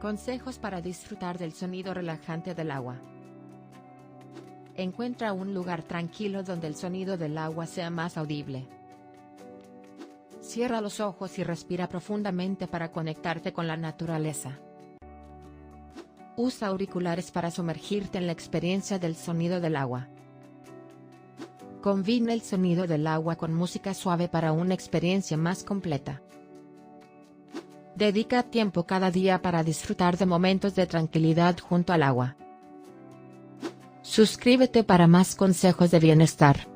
Consejos para disfrutar del sonido relajante del agua. Encuentra un lugar tranquilo donde el sonido del agua sea más audible. Cierra los ojos y respira profundamente para conectarte con la naturaleza. Usa auriculares para sumergirte en la experiencia del sonido del agua. Combina el sonido del agua con música suave para una experiencia más completa. Dedica tiempo cada día para disfrutar de momentos de tranquilidad junto al agua. Suscríbete para más consejos de bienestar.